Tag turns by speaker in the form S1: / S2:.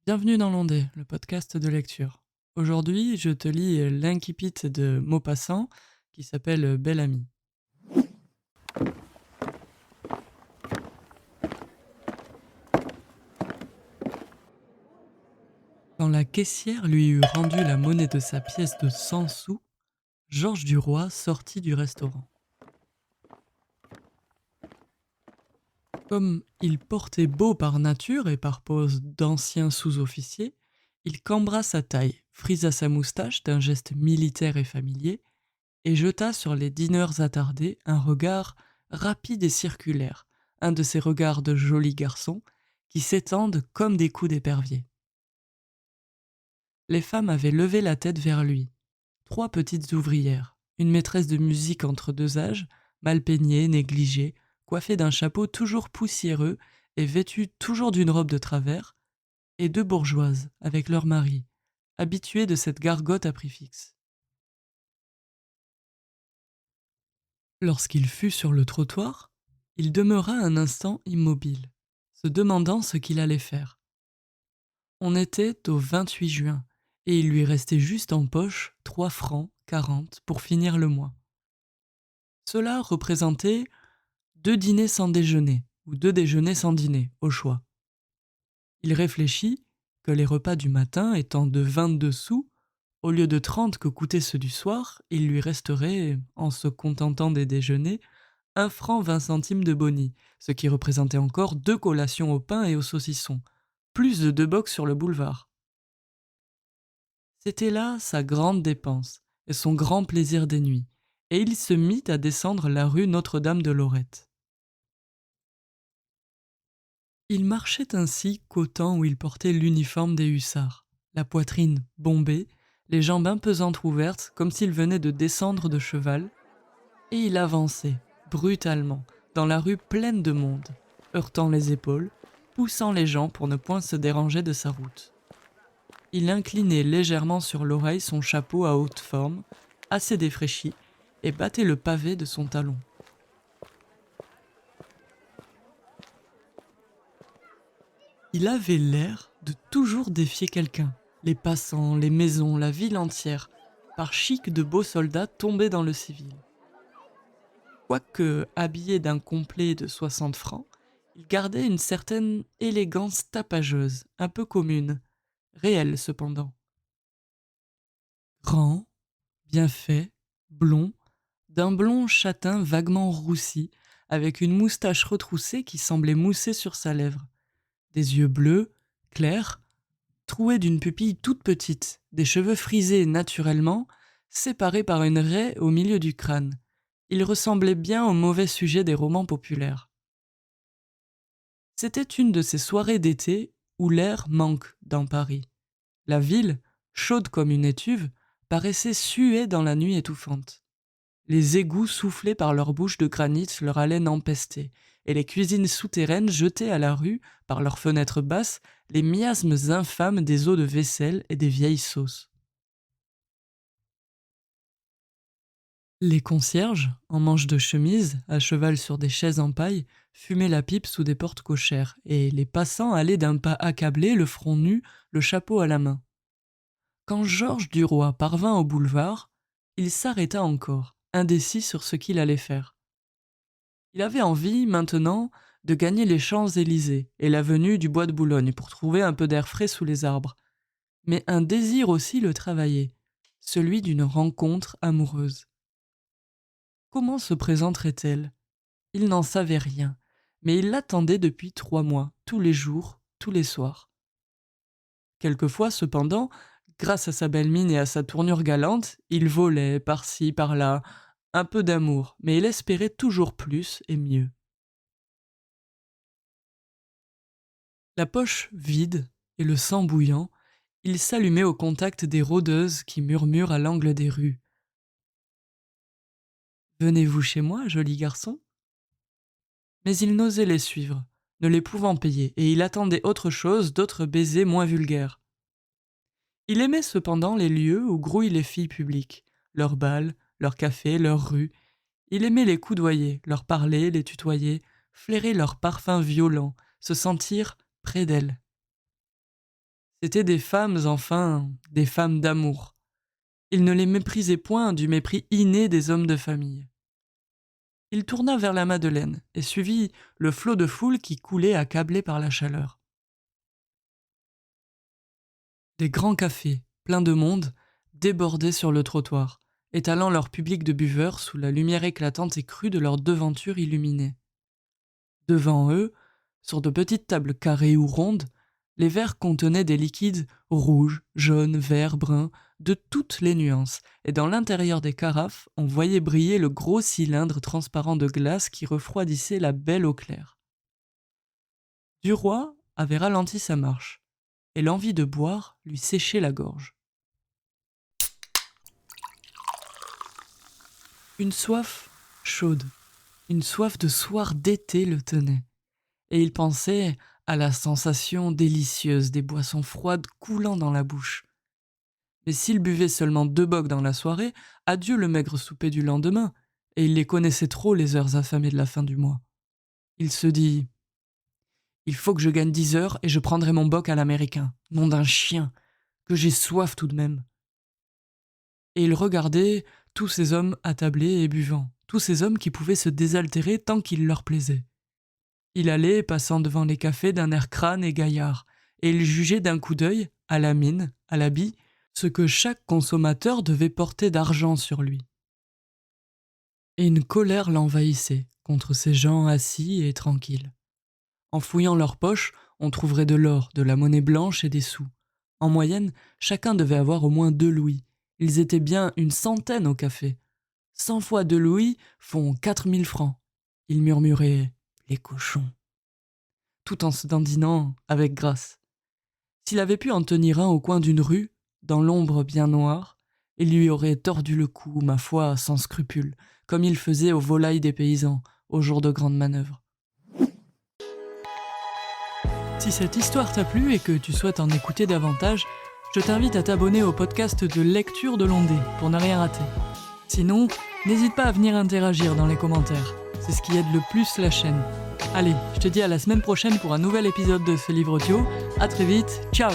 S1: Bienvenue dans l'Ondée, le podcast de lecture. Aujourd'hui, je te lis l'incipit de Maupassant qui s'appelle Belle Amie. Quand la caissière lui eut rendu la monnaie de sa pièce de 100 sous, Georges Duroy sortit du restaurant. Comme il portait beau par nature et par pose d'ancien sous-officier, il cambra sa taille, frisa sa moustache d'un geste militaire et familier, et jeta sur les dîneurs attardés un regard rapide et circulaire, un de ces regards de joli garçon qui s'étendent comme des coups d'épervier. Les femmes avaient levé la tête vers lui. 3 petites ouvrières, une maîtresse de musique entre 2 âges, mal peignée, négligée, coiffée d'un chapeau toujours poussiéreux et vêtue toujours d'une robe de travers, et 2 bourgeoises avec leur mari, habitués de cette gargote à prix fixe. Lorsqu'il fut sur le trottoir, il demeura un instant immobile, se demandant ce qu'il allait faire. On était au 28 juin, et il lui restait juste en poche 3 francs 40 pour finir le mois. Cela représentait 2 dîners sans déjeuner, ou 2 déjeuners sans dîner, au choix. Il réfléchit que les repas du matin étant de 22 sous, au lieu de 30 que coûtaient ceux du soir, il lui resterait, en se contentant des déjeuners, 1 franc 20 centimes de boni, ce qui représentait encore 2 collations au pain et au saucisson, plus de 2 box sur le boulevard. C'était là sa grande dépense et son grand plaisir des nuits, et il se mit à descendre la rue Notre-Dame-de-Lorette. Il marchait ainsi qu'au temps où il portait l'uniforme des hussards, la poitrine bombée, les jambes un peu entr'ouvertes comme s'il venait de descendre de cheval, et il avançait, brutalement, dans la rue pleine de monde, heurtant les épaules, poussant les gens pour ne point se déranger de sa route. Il inclinait légèrement sur l'oreille son chapeau à haute forme, assez défraîchi, et battait le pavé de son talon. Il avait l'air de toujours défier quelqu'un, les passants, les maisons, la ville entière, par chic de beaux soldats tombés dans le civil. Quoique habillé d'un complet de 60 francs, il gardait une certaine élégance tapageuse, un peu commune, réelle cependant. Grand, bien fait, blond, d'un blond châtain vaguement roussi, avec une moustache retroussée qui semblait mousser sur sa lèvre, des yeux bleus, clairs, troués d'une pupille toute petite, des cheveux frisés naturellement, séparés par une raie au milieu du crâne. Il ressemblait bien au mauvais sujet des romans populaires. C'était une de ces soirées d'été où l'air manque dans Paris. La ville, chaude comme une étuve, paraissait suer dans la nuit étouffante. Les égouts soufflés par leurs bouches de granit leur haleine empestée, et les cuisines souterraines jetaient à la rue, par leurs fenêtres basses, les miasmes infâmes des eaux de vaisselle et des vieilles sauces. Les concierges, en manches de chemise, à cheval sur des chaises en paille, fumaient la pipe sous des portes cochères, et les passants allaient d'un pas accablé, le front nu, le chapeau à la main. Quand Georges Duroy parvint au boulevard, il s'arrêta encore, indécis sur ce qu'il allait faire. Il avait envie, maintenant, de gagner les Champs-Élysées et l'avenue du Bois de Boulogne pour trouver un peu d'air frais sous les arbres. Mais un désir aussi le travaillait, celui d'une rencontre amoureuse. Comment se présenterait-elle ? Il n'en savait rien, mais il l'attendait depuis 3 mois, tous les jours, tous les soirs. Quelquefois, cependant, grâce à sa belle mine et à sa tournure galante, il volait par-ci, par-là, un peu d'amour, mais il espérait toujours plus et mieux. La poche vide et le sang bouillant, il s'allumait au contact des rôdeuses qui murmurent à l'angle des rues. « Venez-vous chez moi, joli garçon ?» Mais il n'osait les suivre, ne les pouvant payer, et il attendait autre chose, d'autres baisers moins vulgaires. Il aimait cependant les lieux où grouillent les filles publiques, leurs bals, leurs cafés, leurs rues. Il aimait les coudoyer, leur parler, les tutoyer, flairer leurs parfums violents, se sentir près d'elles. C'étaient des femmes, enfin, des femmes d'amour. Il ne les méprisait point du mépris inné des hommes de famille. Il tourna vers la Madeleine et suivit le flot de foule qui coulait accablé par la chaleur. Des grands cafés, pleins de monde, débordaient sur le trottoir, étalant leur public de buveurs sous la lumière éclatante et crue de leurs devantures illuminées. Devant eux, sur de petites tables carrées ou rondes, les verres contenaient des liquides rouges, jaunes, verts, bruns, de toutes les nuances, et dans l'intérieur des carafes, on voyait briller le gros cylindre transparent de glace qui refroidissait la belle eau claire. Duroy avait ralenti sa marche, et l'envie de boire lui séchait la gorge. Une soif chaude, une soif de soir d'été le tenait, et il pensait à la sensation délicieuse des boissons froides coulant dans la bouche. Mais s'il buvait seulement 2 bocs dans la soirée, adieu le maigre souper du lendemain, et il les connaissait trop les heures affamées de la fin du mois. Il se dit « Il faut que je gagne 10 heures et je prendrai mon boc à l'américain, nom d'un chien, que j'ai soif tout de même. » Et il regardait tous ces hommes attablés et buvant, tous ces hommes qui pouvaient se désaltérer tant qu'il leur plaisait. Il allait, passant devant les cafés d'un air crâne et gaillard, et il jugeait d'un coup d'œil, à la mine, à l'habit, ce que chaque consommateur devait porter d'argent sur lui. Et une colère l'envahissait contre ces gens assis et tranquilles. En fouillant leurs poches, on trouverait de l'or, de la monnaie blanche et des sous. En moyenne, chacun devait avoir au moins 2 louis. Ils étaient bien une centaine au café. 100 fois 2 louis font 4000 francs. Il murmurait « les cochons », tout en se dandinant avec grâce. S'il avait pu en tenir un au coin d'une rue, dans l'ombre bien noire, il lui aurait tordu le cou, ma foi, sans scrupule, comme il faisait aux volailles des paysans, au jour de grandes manœuvres. Si cette histoire t'a plu et que tu souhaites en écouter davantage, je t'invite à t'abonner au podcast de Lecture de Londé pour ne rien rater. Sinon, n'hésite pas à venir interagir dans les commentaires, c'est ce qui aide le plus la chaîne. Allez, je te dis à la semaine prochaine pour un nouvel épisode de ce livre audio, à très vite, ciao!